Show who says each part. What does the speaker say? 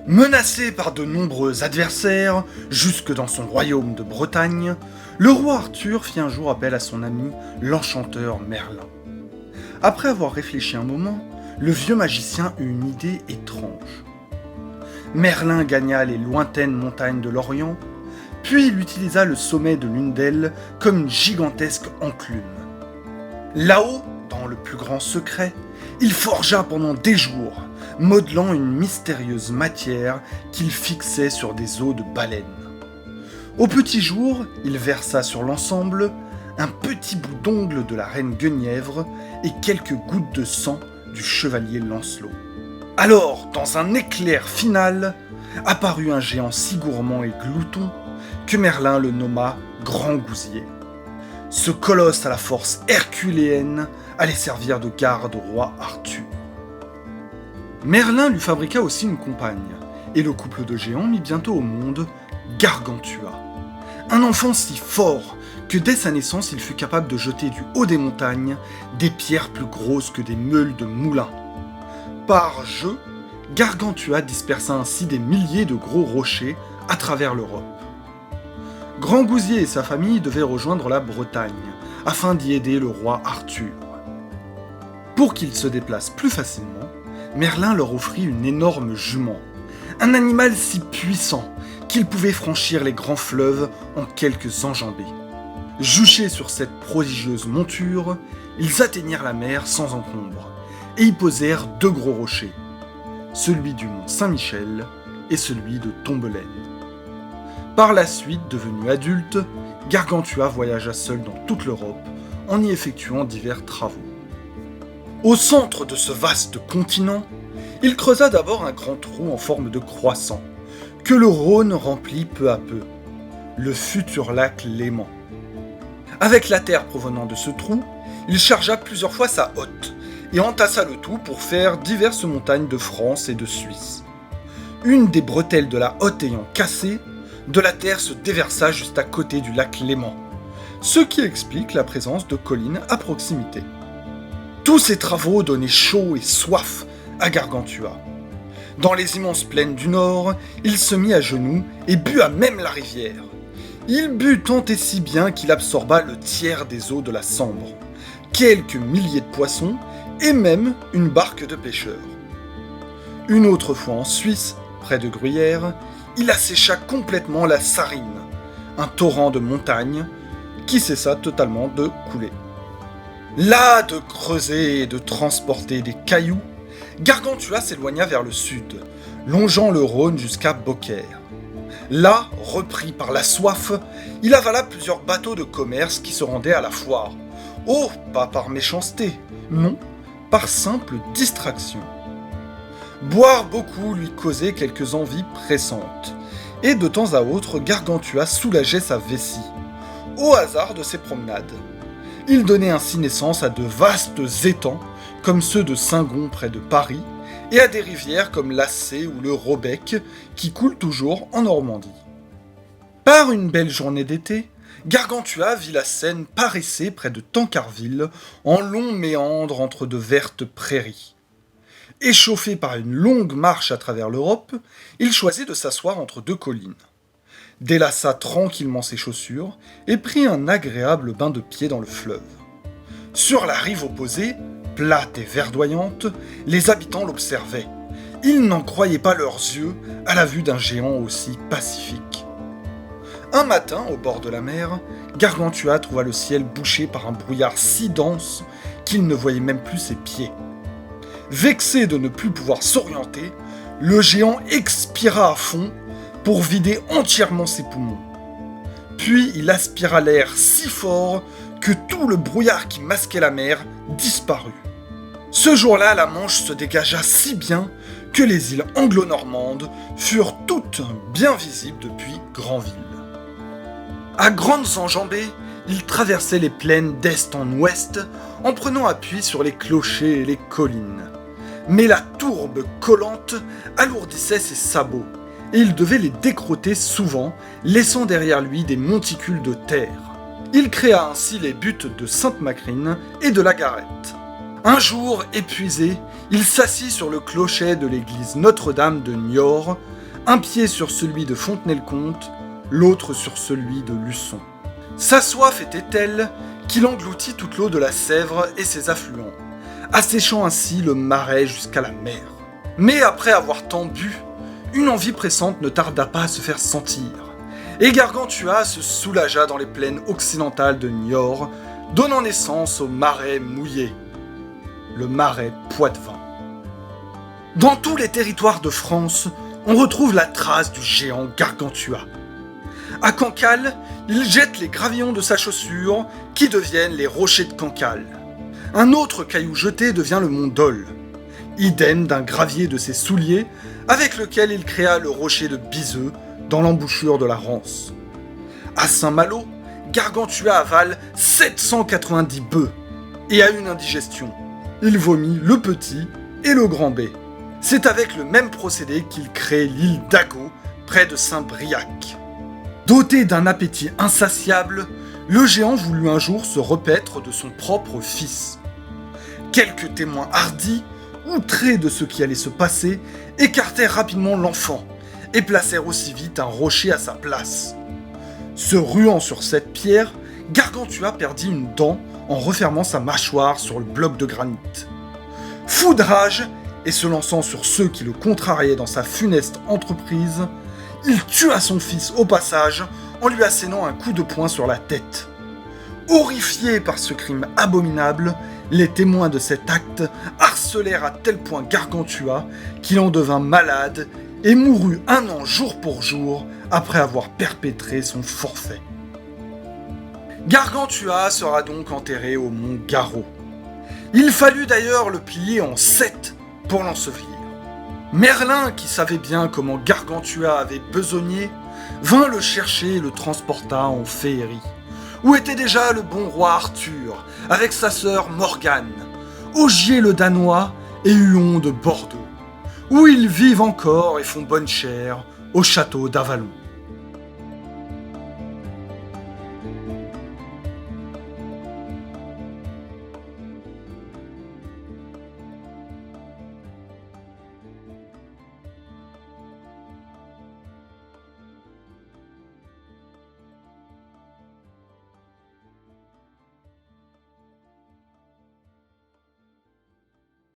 Speaker 1: Menacé par de nombreux adversaires, jusque dans son royaume de Bretagne, le roi Arthur fit un jour appel à son ami, l'enchanteur Merlin. Après avoir réfléchi un moment, le vieux magicien eut une idée étrange. Merlin gagna les lointaines montagnes de l'Orient, puis il utilisa le sommet de l'une d'elles comme une gigantesque enclume. Là-haut, dans le plus grand secret, il forgea pendant des jours, modelant une mystérieuse matière qu'il fixait sur des os de baleine. Au petit jour, il versa sur l'ensemble un petit bout d'ongle de la reine Guenièvre et quelques gouttes de sang du chevalier Lancelot. Alors, dans un éclair final, apparut un géant si gourmand et glouton que Merlin le nomma Grand Gousier. Ce colosse à la force herculéenne allait servir de garde au roi Arthur. Merlin lui fabriqua aussi une compagne, et le couple de géants mit bientôt au monde Gargantua. Un enfant si fort que dès sa naissance il fut capable de jeter du haut des montagnes des pierres plus grosses que des meules de moulin. Par jeu, Gargantua dispersa ainsi des milliers de gros rochers à travers l'Europe. Grand Gousier et sa famille devaient rejoindre la Bretagne, afin d'y aider le roi Arthur. Pour qu'ils se déplacent plus facilement, Merlin leur offrit une énorme jument, un animal si puissant qu'il pouvait franchir les grands fleuves en quelques enjambées. Juchés sur cette prodigieuse monture, ils atteignirent la mer sans encombre, et y posèrent deux gros rochers, celui du mont Saint-Michel et celui de Tombelaine. Par la suite, devenu adulte, Gargantua voyagea seul dans toute l'Europe en y effectuant divers travaux. Au centre de ce vaste continent, il creusa d'abord un grand trou en forme de croissant, que le Rhône remplit peu à peu, le futur lac Léman. Avec la terre provenant de ce trou, il chargea plusieurs fois sa hotte, et entassa le tout pour faire diverses montagnes de France et de Suisse. Une des bretelles de la hotte ayant cassé, de la terre se déversa juste à côté du lac Léman, ce qui explique la présence de collines à proximité. Tous ces travaux donnaient chaud et soif à Gargantua. Dans les immenses plaines du Nord, il se mit à genoux et but à même la rivière. Il but tant et si bien qu'il absorba le tiers des eaux de la Sambre, quelques milliers de poissons et même une barque de pêcheurs. Une autre fois en Suisse, près de Gruyère, il assécha complètement la Sarine, un torrent de montagne qui cessa totalement de couler. Las de creuser et de transporter des cailloux, Gargantua s'éloigna vers le sud, longeant le Rhône jusqu'à Beaucaire. Là, repris par la soif, il avala plusieurs bateaux de commerce qui se rendaient à la foire. Oh, pas par méchanceté, non, par simple distraction. Boire beaucoup lui causait quelques envies pressantes, et de temps à autre, Gargantua soulageait sa vessie, au hasard de ses promenades. Il donnait ainsi naissance à de vastes étangs, comme ceux de Saint-Gon près de Paris, et à des rivières comme l'Assé ou le Robec, qui coulent toujours en Normandie. Par une belle journée d'été, Gargantua vit la Seine paresser près de Tancarville, en longs méandres entre de vertes prairies. Échauffé par une longue marche à travers l'Europe, il choisit de s'asseoir entre deux collines. Délassa tranquillement ses chaussures et prit un agréable bain de pied dans le fleuve. Sur la rive opposée, plate et verdoyante, les habitants l'observaient. Ils n'en croyaient pas leurs yeux à la vue d'un géant aussi pacifique. Un matin, au bord de la mer, Gargantua trouva le ciel bouché par un brouillard si dense qu'il ne voyait même plus ses pieds. Vexé de ne plus pouvoir s'orienter, le géant expira à fond pour vider entièrement ses poumons. Puis il aspira l'air si fort que tout le brouillard qui masquait la mer disparut. Ce jour-là, la Manche se dégagea si bien que les îles anglo-normandes furent toutes bien visibles depuis Granville. À grandes enjambées, il traversait les plaines d'est en ouest en prenant appui sur les clochers et les collines. Mais la tourbe collante alourdissait ses sabots, et il devait les décrotter souvent, laissant derrière lui des monticules de terre. Il créa ainsi les buttes de Sainte-Macrine et de la Garette. Un jour, épuisé, il s'assit sur le clocher de l'église Notre-Dame de Niort, un pied sur celui de Fontenay-le-Comte, l'autre sur celui de Luçon. Sa soif était telle qu'il engloutit toute l'eau de la Sèvre et ses affluents, asséchant ainsi le Marais jusqu'à la mer. Mais après avoir tant bu, une envie pressante ne tarda pas à se faire sentir, et Gargantua se soulagea dans les plaines occidentales de Niort, donnant naissance au Marais mouillé, le Marais Poitevin. Dans tous les territoires de France, on retrouve la trace du géant Gargantua. À Cancale, il jette les gravillons de sa chaussure qui deviennent les rochers de Cancale. Un autre caillou jeté devient le mont Dol. Idem d'un gravier de ses souliers avec lequel il créa le rocher de Biseux dans l'embouchure de la Rance. À Saint-Malo, Gargantua avale 790 bœufs et a une indigestion. Il vomit le petit et le grand B. C'est avec le même procédé qu'il crée l'île d'Agot près de Saint-Briac. Doté d'un appétit insatiable, le géant voulut un jour se repaître de son propre fils. Quelques témoins hardis, outrés de ce qui allait se passer, écartèrent rapidement l'enfant et placèrent aussi vite un rocher à sa place. Se ruant sur cette pierre, Gargantua perdit une dent en refermant sa mâchoire sur le bloc de granit. Fou de rage, et se lançant sur ceux qui le contrariaient dans sa funeste entreprise, il tua son fils au passage en lui assénant un coup de poing sur la tête. Horrifiés par ce crime abominable, les témoins de cet acte harcelèrent à tel point Gargantua qu'il en devint malade et mourut 1 an jour pour jour après avoir perpétré son forfait. Gargantua sera donc enterré au mont Garot. Il fallut d'ailleurs le plier en 7 pour l'ensevelir. Merlin, qui savait bien comment Gargantua avait besogné, vint le chercher et le transporta en Féerie, où était déjà le bon roi Arthur, avec sa sœur Morgane, Ogier le Danois et Huon de Bordeaux, où ils vivent encore et font bonne chère au château d'Avalon.